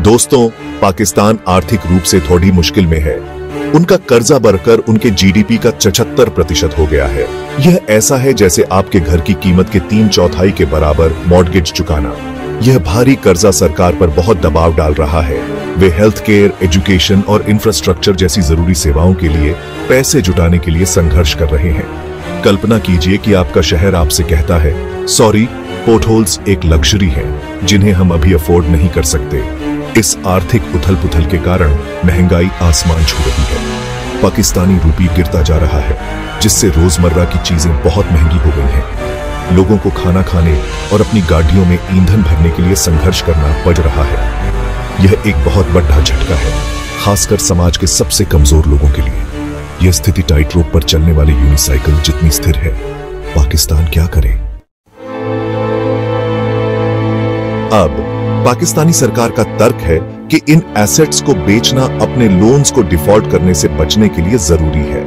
दोस्तों, पाकिस्तान आर्थिक रूप से थोड़ी मुश्किल में है। उनका कर्जा बढ़कर उनके जीडीपी का 76% हो गया है। यह ऐसा है जैसे आपके घर की कीमत के 3/4 के बराबर मॉर्गेज चुकाना। यह भारी कर्जा सरकार पर बहुत दबाव डाल रहा है। वे हेल्थ केयर, एजुकेशन और इंफ्रास्ट्रक्चर जैसी जरूरी सेवाओं के लिए पैसे जुटाने के लिए संघर्ष कर रहे हैं। कल्पना कीजिए कि आपका शहर आपसे कहता है, सॉरी, पोर्टहोल्स एक लग्जरी है जिन्हें हम अभी अफोर्ड नहीं कर सकते। इस आर्थिक उथल-पुथल के कारण महंगाई आसमान छू रही है। पाकिस्तानी रूपी गिरता जा रहा है, जिससे रोजमर्रा की चीजें बहुत महंगी हो गई हैं। लोगों को खाना खाने और अपनी गाड़ियों में ईंधन भरने के लिए संघर्ष करना पड़ रहा है। यह एक बहुत बड़ा झटका है, खासकर समाज के सबसे कमजोर लोगों के लिए। यह स्थिति टाइट रोप पर चलने वाले यूनिसाइकिल जितनी स्थिर है। पाकिस्तान क्या करे? अब पाकिस्तानी सरकार का तर्क है कि इन एसेट्स को बेचना अपने लोन्स को डिफॉल्ट करने से बचने के लिए जरूरी है।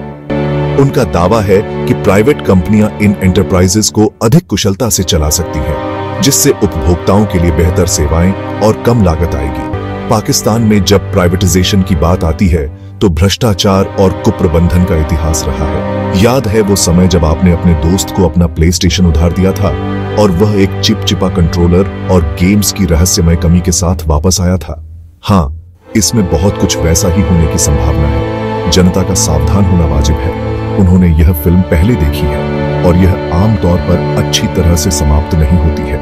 उनका दावा है कि प्राइवेट कंपनियां इन एंटरप्राइजेस को अधिक कुशलता से चला सकती हैं, जिससे उपभोक्ताओं के लिए बेहतर सेवाएं और कम लागत आएगी। पाकिस्तान में जब प्राइवेटाइजेशन की बात आती है तो भ्रष्टाचार और कुप्रबंधन का इतिहास रहा है। याद है वो समय जब आपने अपने दोस्त को अपना प्लेस्टेशन उधार दिया था और वह एक चिपचिपा कंट्रोलर और गेम्स की रहस्यमय कमी के साथ वापस आया था? हाँ, इसमें बहुत कुछ वैसा ही होने की संभावना है। जनता का सावधान होना वाजिब है। उन्होंने यह फिल्म पहले देखी है और यह आमतौर पर अच्छी तरह से समाप्त नहीं होती है।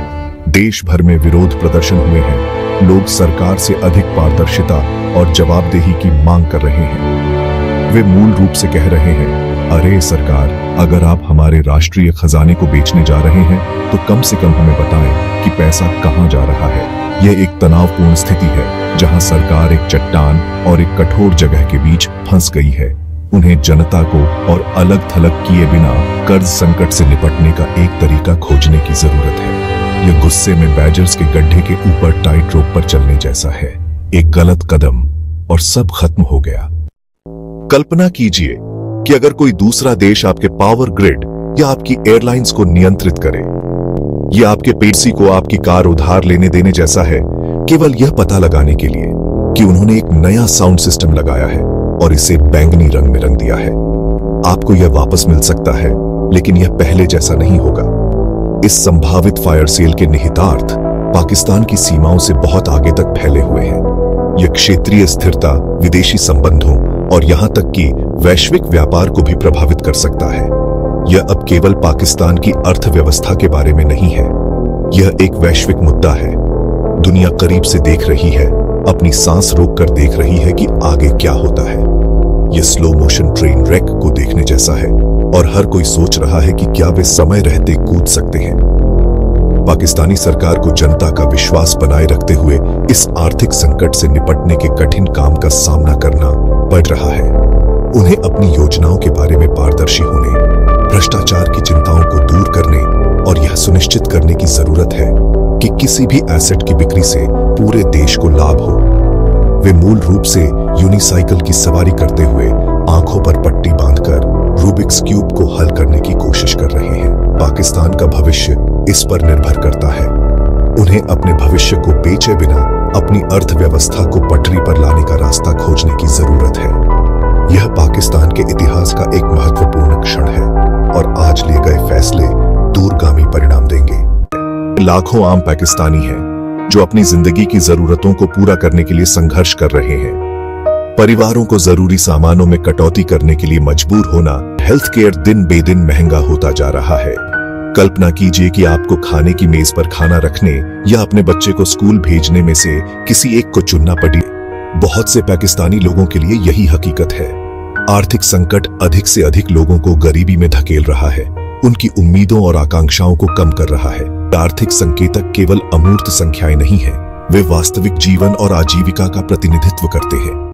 देश भर में विरोध प्रदर्शन हुए हैं। लोग सरकार से अधिक पारदर्शिता और जवाबदेही की मांग कर रहे हैं। वे मूल रूप से कह रहे हैं, अरे सरकार, अगर आप हमारे राष्ट्रीय खजाने को बेचने जा रहे हैं तो कम से कम हमें बताएं कि पैसा कहां जा रहा है। यह एक तनावपूर्ण स्थिति है जहां सरकार एक चट्टान और एक कठोर जगह के बीच फंस गई है। उन्हें जनता को और अलग थलग किए बिना कर्ज संकट से निपटने का एक तरीका खोजने की जरूरत है। यह गुस्से में बैजर्स के गड्ढे के ऊपर टाइट रोप पर चलने जैसा है। एक गलत कदम और सब खत्म हो गया। कल्पना कीजिए कि अगर कोई दूसरा देश आपके पावर ग्रिड या आपकी एयरलाइंस को नियंत्रित करे। यह आपके पड़ोसी को आपकी कार उधार लेने देने जैसा है, केवल यह पता लगाने के लिए कि उन्होंने एक नया साउंड सिस्टम लगाया है और इसे बैंगनी रंग में रंग दिया है। आपको यह वापस मिल सकता है, लेकिन यह पहले जैसा नहीं होगा। इस संभावित फायर सेल के निहितार्थ पाकिस्तान की सीमाओं से बहुत आगे तक फैले हुए हैं। यह क्षेत्रीय स्थिरता, विदेशी संबंधों और यहां तक कि वैश्विक व्यापार को भी प्रभावित कर सकता है। यह अब केवल पाकिस्तान की अर्थव्यवस्था के बारे में नहीं है, यह एक वैश्विक मुद्दा है। दुनिया करीब से देख रही है, अपनी सांस रोककर देख रही है कि आगे क्या होता है। यह स्लो मोशन ट्रेन रेक को देखने जैसा है और हर कोई सोच रहा है कि क्या वे समय रहते कूद सकते हैं। पाकिस्तानी सरकार को जनता का विश्वास बनाए रखते हुए इस आर्थिक संकट से निपटने के कठिन काम का सामना करना पड़ रहा है। उन्हें अपनी योजनाओं के बारे में पारदर्शी होने, भ्रष्टाचार की चिंताओं को दूर करने और यह सुनिश्चित करने की जरूरत है कि किसी भी एसेट की बिक्री से पूरे देश को लाभ हो। वे मूल रूप से यूनिसाइकिल की सवारी करते हुए आंखों पर पट्टी बांधकर रूबिक्स क्यूब को हल करने की कोशिश कर रहे हैं। पाकिस्तान का भविष्य इस पर निर्भर करता है। उन्हें अपने भविष्य को बेचे बिना अपनी अर्थव्यवस्था को पटरी पर लाने का रास्ता खोजने की जरूरत है। यह पाकिस्तान के इतिहास का एक महत्वपूर्ण क्षण है और आज लिए गए फैसले दूरगामी परिणाम देंगे। लाखों आम पाकिस्तानी हैं जो अपनी जिंदगी की जरूरतों को पूरा करने के लिए संघर्ष कर रहे हैं। परिवारों को जरूरी सामानों में कटौती करने के लिए मजबूर होना, हेल्थ केयर दिन बेदिन महंगा होता जा रहा है। कल्पना कीजिए कि आपको खाने की मेज पर खाना रखने या अपने बच्चे को स्कूल भेजने में से किसी एक को चुनना पड़े। बहुत से पाकिस्तानी लोगों के लिए यही हकीकत है। आर्थिक संकट अधिक से अधिक लोगों को गरीबी में धकेल रहा है, उनकी उम्मीदों और आकांक्षाओं को कम कर रहा है। आर्थिक संकेतक केवल अमूर्त संख्याएं नहीं हैं, वे वास्तविक जीवन और आजीविका का प्रतिनिधित्व करते हैं।